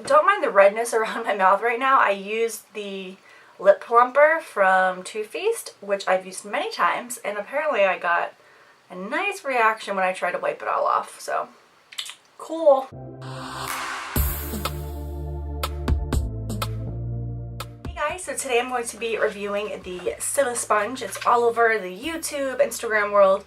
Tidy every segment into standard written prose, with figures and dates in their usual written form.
don't mind the redness around my mouth right now. I used the lip plumper from Too Faced, which I've used many times, and apparently I got a nice reaction when I tried to wipe it all off, so cool. Hey guys, so today I'm going to be reviewing the Silisponge. It's all over the YouTube, Instagram world.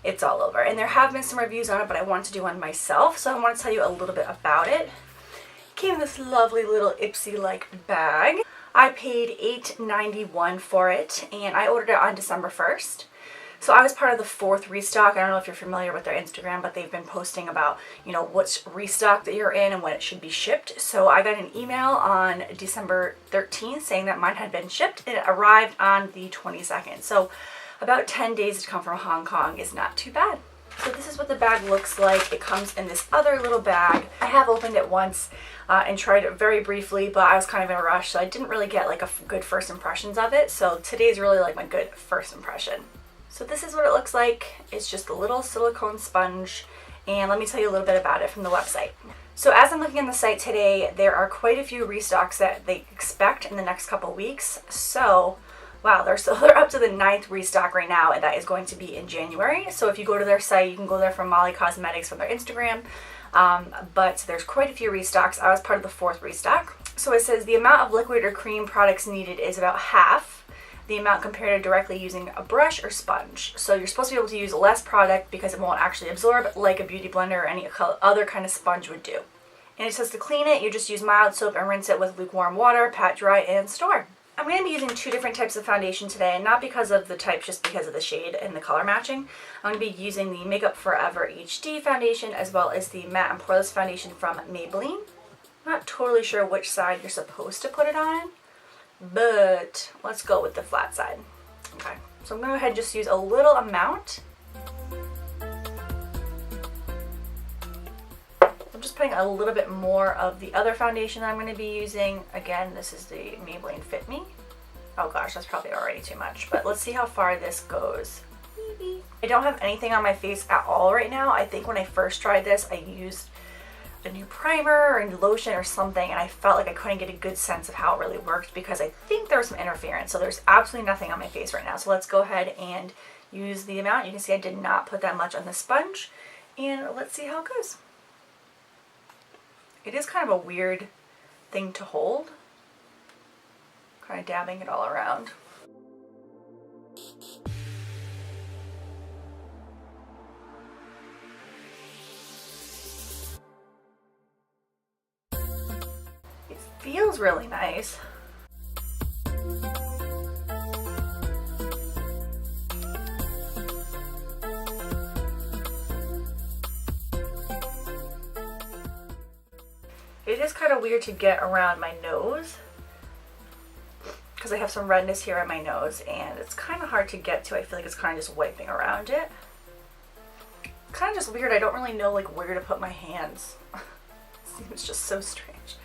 It's all over, and there have been some reviews on it, but I wanted to do one myself, so I want to tell you a little bit about it. It came in this lovely little Ipsy-like bag. I paid $8.91 for it, and I ordered it on December 1st. So I was part of the 4th restock. I don't know if you're familiar with their Instagram, but they've been posting about, you know, which restock that you're in and when it should be shipped. So I got an email on December 13th saying that mine had been shipped, and it arrived on the 22nd. So about 10 days to come from Hong Kong is not too bad. So this is what the bag looks like. It comes in this other little bag. I have opened it once and tried it very briefly, but I was kind of in a rush, so I didn't really get like a good first impressions of it. So today's really like my good first impression. So this is what it looks like. It's just a little silicone sponge, and let me tell you a little bit about it from the website. So as I'm looking on the site today, there are quite a few restocks that they expect in the next couple weeks. So wow, they're up to the 9th restock right now, and that is going to be in January. So if you go to their site, you can go there from Molly Cosmetics from their Instagram. But there's quite a few restocks. I was part of the 4th restock. So it says the amount of liquid or cream products needed is about half the amount compared to directly using a brush or sponge. So you're supposed to be able to use less product because it won't actually absorb like a beauty blender or any other kind of sponge would do. And it says to clean it, you just use mild soap and rinse it with lukewarm water, pat dry, and store. I'm going to be using 2 different types of foundation today, and not because of the type, just because of the shade and the color matching. I'm going to be using the Makeup Forever HD foundation as well as the Matte and Poreless foundation from Maybelline. I'm not totally sure which side you're supposed to put it on, but let's go with the flat side. Okay, so I'm going to go ahead and just use a little amount. I'm just putting a little bit more of the other foundation that I'm going to be using. Again, this is the Maybelline Fit Me. Oh gosh, that's probably already too much, but let's see how far this goes. I don't have anything on my face at all right now. I think when I first tried this, I used a new primer or a new lotion or something, and I felt like I couldn't get a good sense of how it really worked because I think there was some interference. So there's absolutely nothing on my face right now. So let's go ahead and use the amount. You can see I did not put that much on the sponge, and let's see how it goes. It is kind of a weird thing to hold. Kind of dabbing it all around. It feels really nice. It is kind of weird to get around my nose because I have some redness here on my nose, and it's kind of hard to get to. I feel like it's kind of just wiping around it. It's kind of just weird. I don't really know like where to put my hands. It seems just so strange.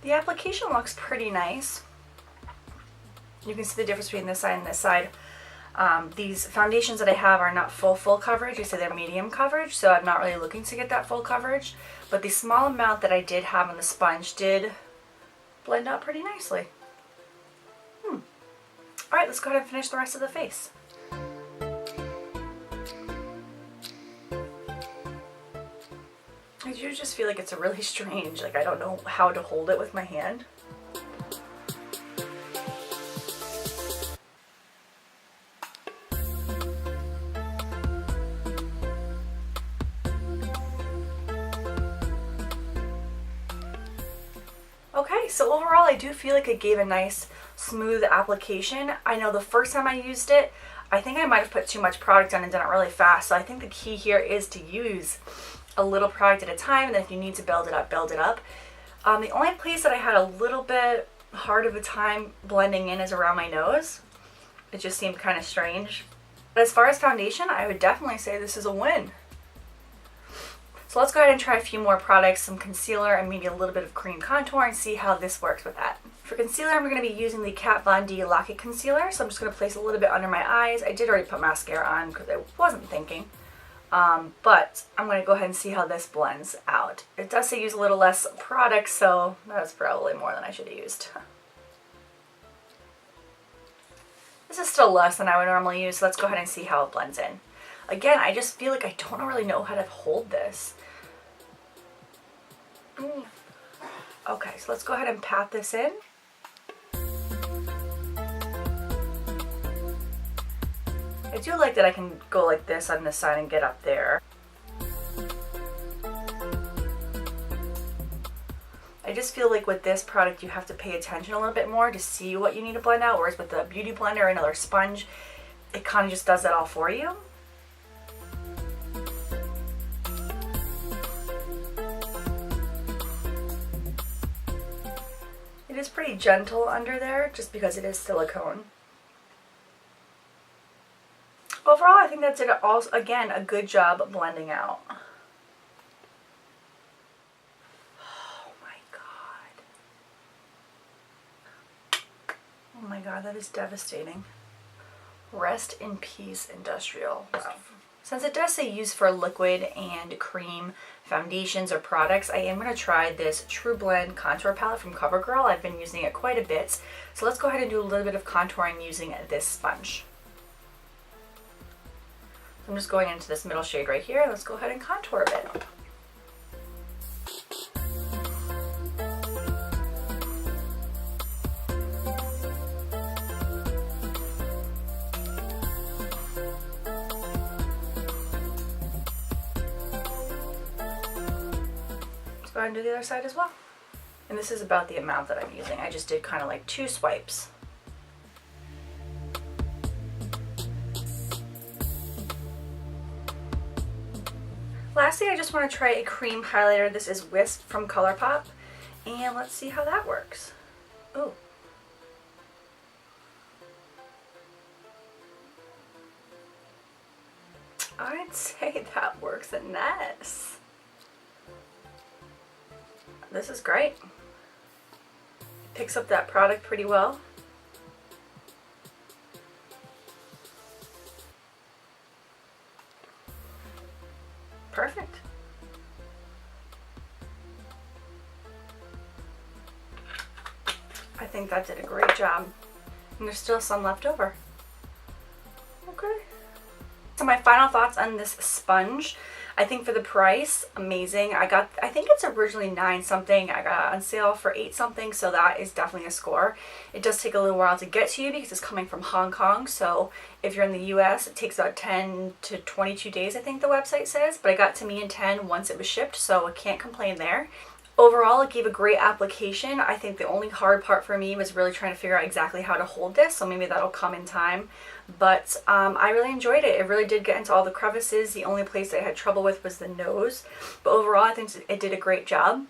The application looks pretty nice. You can see the difference between this side and this side. These foundations that I have are not full coverage. I say they're medium coverage, so I'm not really looking to get that full coverage. But the small amount that I did have on the sponge did blend out pretty nicely. Alright, let's go ahead and finish the rest of the face. I do just feel like it's a really strange, like I don't know how to hold it with my hand. Okay, so overall I do feel like it gave a nice smooth application. I know the first time I used it, I think I might have put too much product on and done it really fast. So I think the key here is to use a little product at a time, and then if you need to build it up, build it up. The only place that I had a little bit hard of a time blending in is around my nose. It just seemed kind of strange. But as far as foundation, I would definitely say this is a win. So let's go ahead and try a few more products, some concealer and maybe a little bit of cream contour, and see how this works with that. For concealer, I'm going to be using the Kat Von D Lock It Concealer, so I'm just going to place a little bit under my eyes. I did already put mascara on because I wasn't thinking. But I'm going to go ahead and see how this blends out. It does say use a little less product, so that's probably more than I should have used. This is still less than I would normally use, so let's go ahead and see how it blends in. Again, I just feel like I don't really know how to hold this. Okay, so let's go ahead and pat this in. I do like that I can go like this on this side and get up there. I just feel like with this product you have to pay attention a little bit more to see what you need to blend out, whereas with the beauty blender or another sponge, it kind of just does that all for you. It is pretty gentle under there just because it is silicone. Overall, I think that did also, again, a good job blending out. Oh my god. Oh my god, that is devastating. Rest in peace, industrial. Wow. Since it does say use for liquid and cream foundations or products, I am going to try this True Blend contour palette from CoverGirl. I've been using it quite a bit. So let's go ahead and do a little bit of contouring using this sponge. I'm just going into this middle shade right here. Let's go ahead and contour a bit. Let's go ahead and do the other side as well. And this is about the amount that I'm using. I just did kind of like 2 swipes. Lastly, I just want to try a cream highlighter. This is Wisp from ColourPop, and let's see how that works. Ooh. I'd say that works a mess. This is great. Picks up that product pretty well. Perfect. I think that did a great job. And there's still some left over. Okay. So my final thoughts on this sponge. I think for the price, amazing. I think it's originally 9 something. I got it on sale for 8 something, so that is definitely a score. It does take a little while to get to you because it's coming from Hong Kong, so if you're in the US, it takes about 10 to 22 days, I think the website says, but it got to me in 10 once it was shipped, so I can't complain there. Overall, it gave a great application. I think the only hard part for me was really trying to figure out exactly how to hold this, so maybe that'll come in time. But I really enjoyed it. It really did get into all the crevices. The only place I had trouble with was the nose. But overall, I think it did a great job.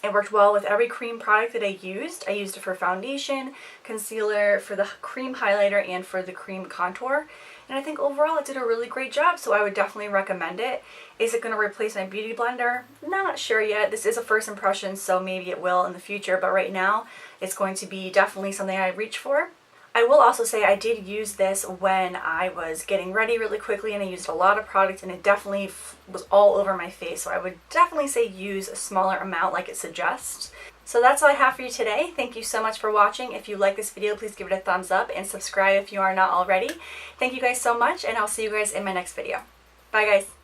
It worked well with every cream product that I used. I used it for foundation, concealer, for the cream highlighter, and for the cream contour. And I think overall it did a really great job, so I would definitely recommend it. Is it going to replace my beauty blender? Not sure yet. This is a first impression, so maybe it will in the future, but right now it's going to be definitely something I reach for. I will also say I did use this when I was getting ready really quickly, and I used a lot of product, and it definitely was all over my face, so I would definitely say use a smaller amount like it suggests. So that's all I have for you today. Thank you so much for watching. If you like this video, please give it a thumbs up and subscribe if you are not already. Thank you guys so much, and I'll see you guys in my next video. Bye guys.